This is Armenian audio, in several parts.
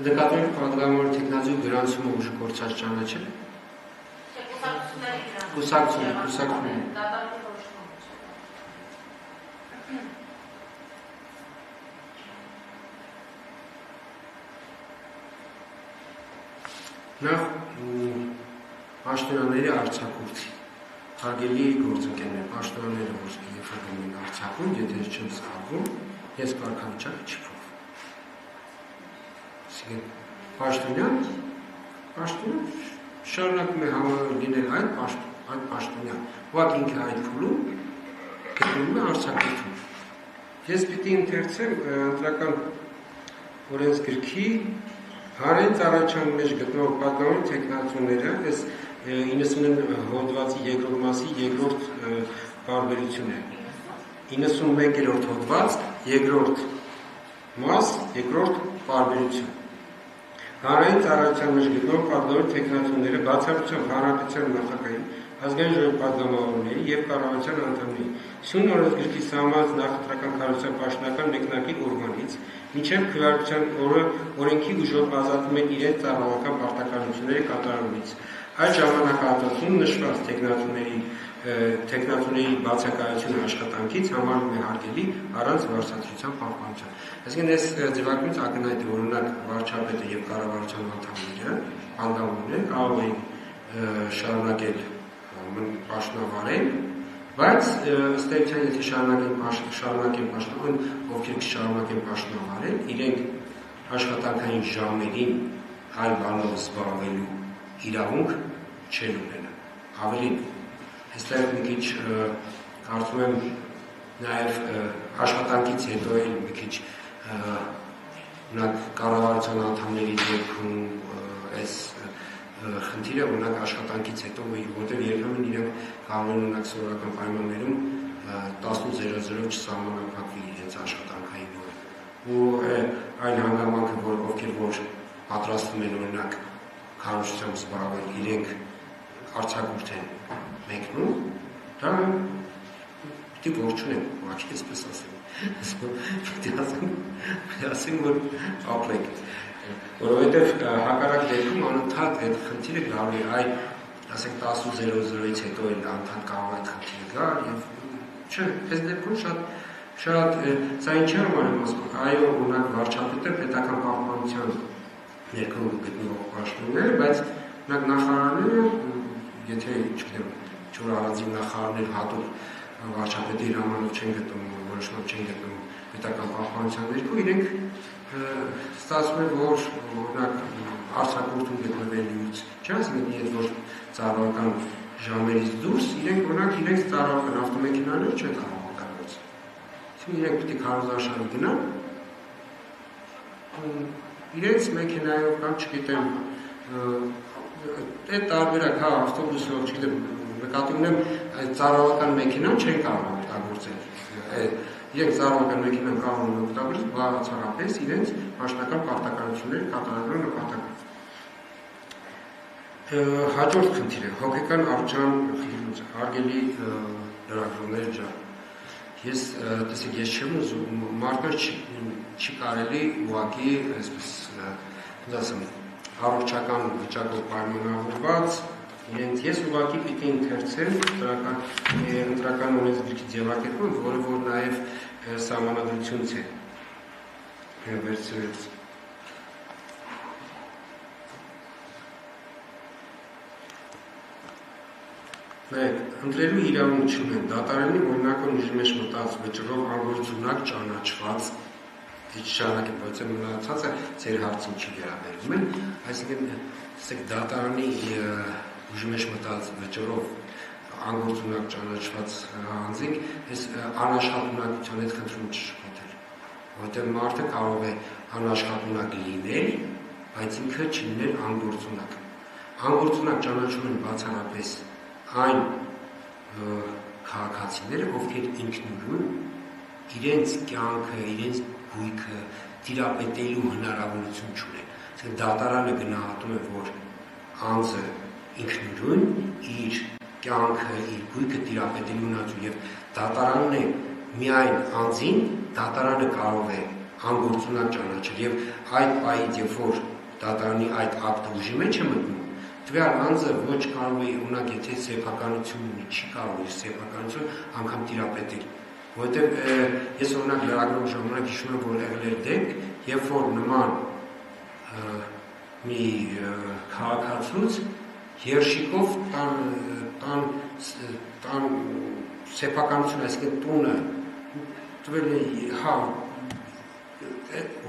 Նկատում պատգամավոր տեխնազու գրանցումը ուժ գործած ճանաչել է։ Կուսակցություն։ Նախ պաշտոնյաների արձակուրդի հարգելի գործընկերներ, պաշտոնյաները որ եփվում են արձակում, եթե չեմ սխալվում, ես կարգավիճակը չփոխ։ Պաշտոնյան շարունակում է լինել այդ պաշտոնյան, ուղղակի ինքը այդ փուլում գտնվում է արձակուրդում։ Ես պիտի ընթերցեմ ընտրական օրենսգրքի հանրային ծառայության մեջ գտնվող պատգամավոր թեկնածուները, այս 99 հոդվածի երկրորդ մասի երկրորդ տարբերությունն է։ 91-րդ հոդված, երկրորդ մաս, երկրորդ տարբերություն։ Հանրային ծառայության մեջ գտնվող պատգամավոր թեկնածուները բացառությամբ հանրապետության նախագահի, ազգային ժողովի պատգամավորների և կառավարության անդամների սյուն օրենսգրքի սահմանած նախընտրական կառույցի պաշտոնական մեկնարկի օրվանից մինչև քվեարկության օրը օրենքի ուժով ազատվում են իրենց ծառայական պարտականությունների կատարումից։ Այդ ժամանակահատվածում նշված թեկնածուների բացակայությունը աշխատանքից համարվում է հարգելի առանց վարձատրության պահպանության։ Այսինքն այս ձևակերպից ակնհայտ է, որ օրինակ վարչապետը եւ կառավարության անդամները կարող են շարունակել պաշտոնավարել, բայց ըստ էության եթե շարունակեն պաշտոնավարել, ովքեր կշարունակեն պաշտոնավարել, իրենք աշխատանքային ժամերին այլ բանով զբաղվելու իրավունք չեն ունենա։ Ավելին, այստեղ մի քիչ կարծում եմ նաև աշխատանքից հետո էլ մի քիչ կառավարության անդամների դեպքում այս խնդիրը օրինակ աշխատանքից հետո, որտեղ երբեմն իրենք կարող են օրինակ սովորական պայմաններում 18:00 չսահմանափակվի իրենց աշխատանքային օրը։ Ու այն հանգամանքը, որ ովքեր որ պատրաստվում են օրինակ քարոզությամբ զբաղվել, իրենք արձակուրդ են մեկնում, դա պիտի ողջունեն, ուղղակի այսպես ասեմ։ Պիտի ասեմ, որ ապրեք։ Որովհետև հակառակ դեպքում անընդհատ այդ խնդիրը գալու է, ասենք 18:00-ից հետո էլ անընդհատ կարող է այդ խնդիրը գալ եւ չէ, այս դեպքում շատ սա ինչի համար եմ ասում, այո, օրինակ վարչապետը պետական պահպանության ներքո գտնվող պաշտոններ, բայց օրինակ նախարարները, եթե չգիտեմ, չոր առանձին նախարարներ հատուկ վարչապետի հրամանով չեն գտնվում, որոշմամբ չեն գտնվում պետական պահպանության ներքո, իրենք ստացվում է, որ օրինակ արձակուրդում գտնվելուց, չէ՞ ասենք, եթե որ ծառայական ժամերից դուրս, իրենք օրինակ իրենց ծառայական ավտոմեքենաները չեն կարող օգտագործել։ Իրենք պետք է քարոզարշավի գնան, իրենց մեքենայով կամ չգիտեմ այդ տարբերակ հա ավտոբուսով չգիտեմ նկատի ունեմ այդ ծառայական մեքենան չեն կարող օգտագործել իրենք ծառայական մեքենան կարող են օգտագործել բացառապես իրենց մասնական պարտականություններ կատարելու նպատակով հաջորդ խնդիրը հոգեկան առողջության խնդիրը հարգելի լրագրողներ ջան ես տեսեք ես չեմ ուզում մարդկանց չի կարելի ուղղակի այսպես ասեմ առողջական վիճակով պայմանավորված իրենց ես ուղղակի պիտի ընթերցել ընտրական օրենսգրքի ձևակերպումը որը որ նաև սահմանադրությունից է վերցրել ընտրելու իրավունք չունեն դատարանի օրինակով ուժի մեջ մտած վճռով անգործունակ ճանաչված շարունակեմ, բայց մնացածը ձեր հարցին չի վերաբերվում այսինքն դատարանի ուժի մեջ մտած վճռով անգործունակ ճանաչված անձինք այս անաշխատունակության հետ խնդրում չշփոթել որտեղ մարդը կարող է անաշխատունակ լինել բայց ինքը չլինել անգործունակ անգործունակ ճանաչում են բացառապես այն քաղաքացիները, ովքեր ինքնուրույն իրենց կյանքը, իրենց գույքը տիրապետելու հնարավորություն չունեն։ Դատարանը գնահատում է, որ անձը ինքնուրույն իր կյանքը, իր գույքը տիրապետելու ունեցու եւ դատարանն է միայն անձին դատարանը կարող է անգործունակ ճանաչել եւ այդ պահից երբ որ դատարանի այդ ակտը ուժի մեջ է մտնում Տվյալ անձը ոչ կարող է ունակ եթե սեփականություն ունի, չի կարող իր սեփականություն անգամ տիրապետել։ Որովհետև ես օրինակ լրագրող ժամանակ հիշում եմ, որ եղել էր դեպք, երբ որ նման մի քաղաքացուց երշիկով տան սեփականություն, այսինքն տունը տվել է, հա,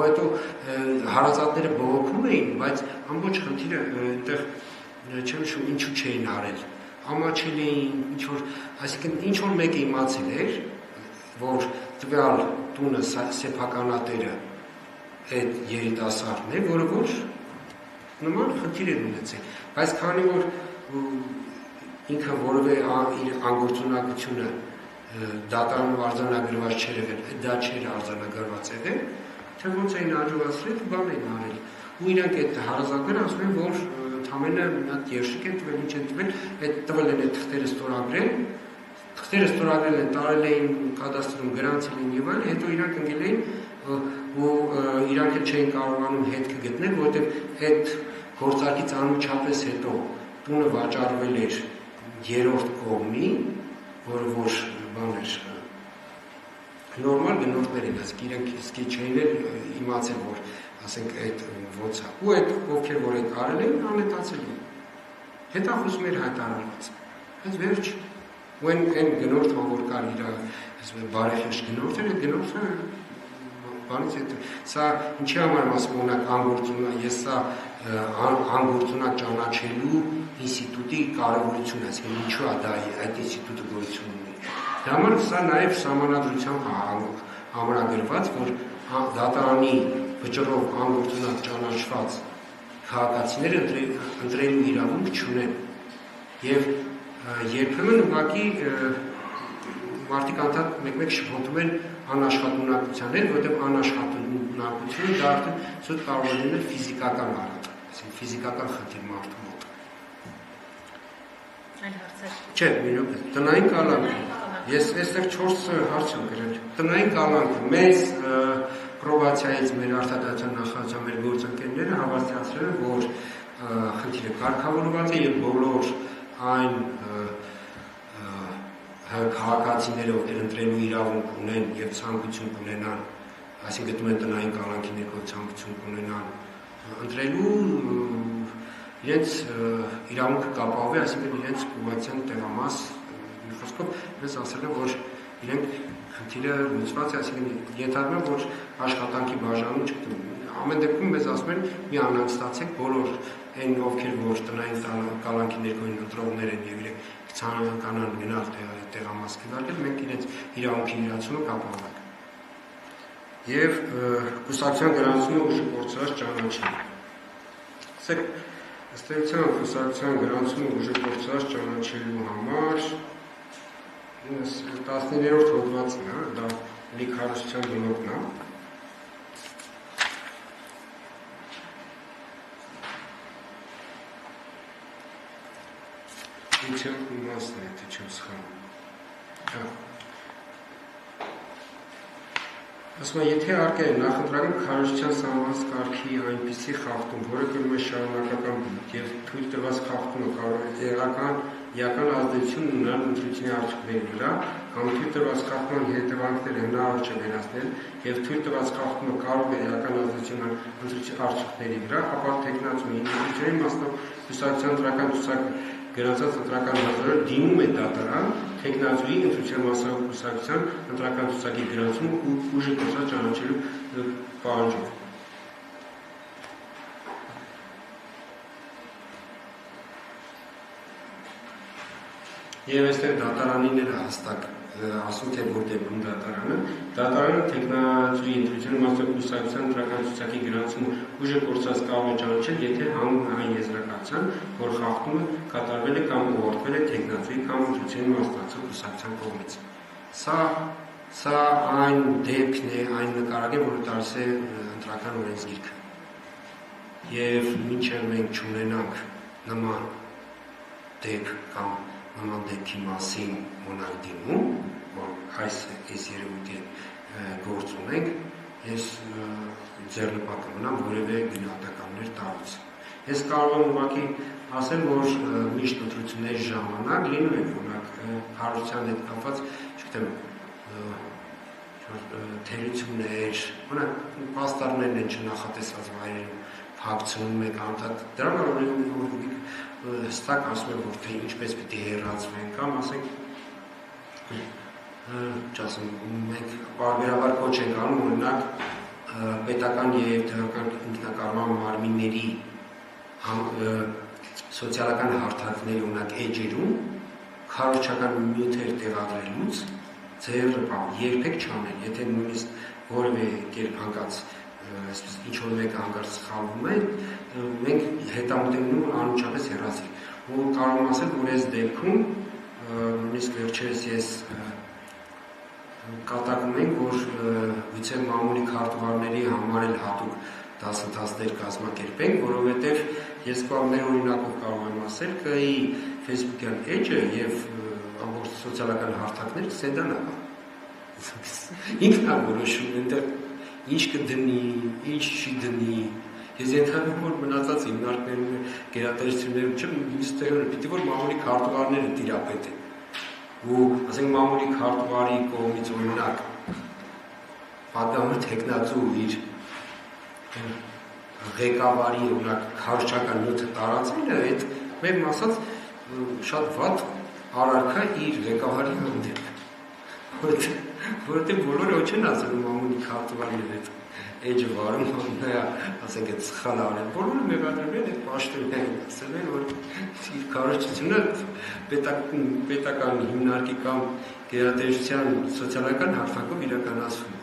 հետո հարազատները բողոքում էին, բայց ամբողջ խնդիրը այնտեղ չեմ շու ինչու չէին արել ամաչել էին ինչ-որ այսինքն ինչ-որ մեկը իմացել էր որ տվյալ տունը սեփականատերը այդ երիտասարդն է որը որ նման խնդիր էր ունեցել բայց քանի որ ինքը որևէ իր անգործունակությունը դատարանում արձանագրված չէր եղել դա չէր արձանագրված եղել թե ոնց էին աջակցել բան էին արել ու իրանք այդ հարազատները ասում են որ Համենը մի հատ երշիկ են տվել, ինչ են տվել, այդ տվել են այդ թղթերը ստորագրել են, տարել էին կադաստրում, գրանցել են եւ այլն, հետո իրանք ընկել էին ու իրանք չէին կարողանում հետքը գտնել, որովհետեւ այդ գործարկից անմիջապես հետո տունը վաճառվել էր երրորդ կողմի, որը որ բան էր նորմալ գնորդներ են, ասենք իրանք իսկի չէին իմացել, որ ասենք այդ ոնց է ու այդ ովքեր որ այդ արել են անհետացել են հետախուզում էր հայտարարված բայց վերջ ու այն գնորդը որ կար իր ասում բարեխիղճ գնորդը այդ գնորդը բանից հետ սա ինչի համար եմ ասում օրինակ անգործունակ ես սա անգործունակ ճանաչելու ինստիտուտի կարևորությունը այսինքն ինչու է դա այդ ինստիտուտը գոյություն ունի դա համար սա նաև սահմանադրությամբ ամրագրված որ դատարանի վճռով անգործունակ ճանաչված քաղաքացիները ընտրելու իրավունք չունեն եւ երբեմն ուղղակի մարդիկ անդադ մեկ-մեկ շփոթում են անաշխատունակության հետ, որովհետեւ անաշխատունակությունը դա արդեն ցույց կարող է լինել ֆիզիկական առարկ, այսինքն ֆիզիկական խնդիր մարդու մոտ։ Այլ հարցեր։ Չէ, մի րոպե, տնային կալանքը։ Ես այստեղ 4 հարց եմ գրել։ Տնային կալանքը մեծ պրոբացիայից մեր արտադրության նախարարության մեր գործընկերները հավաստիացրել են, որ խնդիրը կարգավորված է եւ բոլոր այն քաղաքացիները, ովքեր ընտրելու իրավունք ունեն եւ ցանկություն ունենան, այսինքն գտնում են տնային կալանքի ներքո ցանկություն ունենան ընտրելու իրենց իրավունքը կապահովի, այսինքն իրենց կուղեկցության տեղամաս մի խոսքով ես ասել եմ, որ իրենք խնդիրը լուծված է, այսինքն ենթադրում եմ, որ աշխատանքի բաժանում չգտնվում։ Ամեն դեպքում մեզ ասում են մի անհանգստացեք բոլոր այն ովքեր որ տնային կալանքի ներքո ընտրողներ են եւ իրենք ցանկանան գնալ տեղամաս գնալ, մենք իրենց իրավունքի իրացումը կապահովենք։ եւ կուսակցության գրանցումը ուժի կորցրած ճանաչել։ Ասեք, ըստ էության կուսակցության գրանցումը ուժի կորցրած ճանաչելու համար 19-րդ հոդվածն է, դա լիք հարստության բնորդն է։ Ինչը իմաստն է, թե չեմ սխալվում։ Ասում է, եթե առկա է նախընտրական քարոզչության սահմանված կարգի այնպիսի խախտում, որը կրում է շարունակական եւ թույլ տրված խախտումը կարող է էական ազդեցություն ունենալ ընտրությունի արդյունքների վրա, կամ թույլ տրված խախտման հետևանքները հնարավոր չէ վերացնել եւ թույլ տրված խախտումը կարող է էական ազդեցություն ունենալ ընտրությունի արդյունքների վրա, ապա տեխնացումի ինստիտուտների մասնով կուսակցության դրական ցուցակ գրանցած ընտրական հազարը դիմում է դատարան տեխնացուի ընտրության մասնավոր կուսակցության ընտրական ցուցակի գրանցում ու ուժի կորցրած ճանաչելու պահանջով։ Եվ այստեղ դատարանիները հստակ ասում թե որ դեպքում դատարանը տեխնացուի ընտրության մասնավոր կուսակցության ընտրական ցուցակի գրանցումը ուժի կորցրած կարող է ճանաչել, եթե հանգում այն եզրակացության, որ խախտումը կատարվել է կամ ուղղորդվել է տեխնացուի կամ ընտրության մասնակցող կուսակցության կողմից։ Սա այն դեպքն է, այն նկարագիրը, որը տալիս է ընտրական օրենսգիրքը։ Եվ մինչև մենք չունենանք նման դեպք կամ նման դեպքի մասին մոնակ դիմում, որ այս երևույթի գործ ունենք, ես ձեռնպատ կմնամ որևէ գնահատականներ տալուց։ Ես կարող եմ ուղղակի ասել, որ միշտ ընտրությունների ժամանակ լինում է օրինակ հարության հետ կապված, չգիտեմ, թերություններ, օրինակ պաստառներն են չնախատեսված վայրերում փակցնում եք անդադ, դրա կարող է հստակ ասում եմ, որ թե ինչպես պիտի հեռացվեն, կամ ասենք, չասեմ, մենք պարբերաբար կոչ ենք անում, օրինակ պետական և տեղական ինքնակառավարման մարմինների սոցիալական հարթակների օրինակ էջերում քարոզչական նյութեր տեղադրելուց ձեռը երբեք չանել, եթե նույնիսկ որևէ կերպ հանկած ինչ-որ մեկը հանկարծ սխալվում է, մենք հետամտում անմիջապես հեռացրել։ Ու կարող եմ ասել, որ այս դեպքում նույնիսկ վերջերս ես կատակում ենք, որ գուցե մամուլի քարտուղարների համար էլ հատուկ դասընթացներ կազմակերպենք, որովհետև ես մեր օրինակով կարող եմ ասել, կայի Facebook-յան էջը եւ ամբողջ սոցիալական հարթակները սեդան է։ Ինքն է որոշում այնտեղ ինչ կդնի, ինչ չի դնի։ Ես ենթադրում որ մնացած հիմնարկներում գերատեսչություններում չեմ, մյուս տեղերում պիտի որ մամուլի քարտուղարները տիրապետեն։ Ու ասենք մամուլի քարտուղարի կողմից օրինակ պատգամը տեխնացու իր ղեկավարի օրինակ քարոզչական նյութը տարածելը, այդ մեղմ ասած շատ վատ արարքա իր ղեկավարի հանդեպ։ Որովհետև բոլորը ոչ են ասել մամուլի քարտուղարներ այդ էջը վարում, նա ասենք այդ սխալ արել, բոլորը մեղադրվել են այդ պաշտոններին, ասել են, որ իր քարոզչությունը պետական հիմնարկի կամ գերատեսչության սոցիալական հարթակով իրականացվում։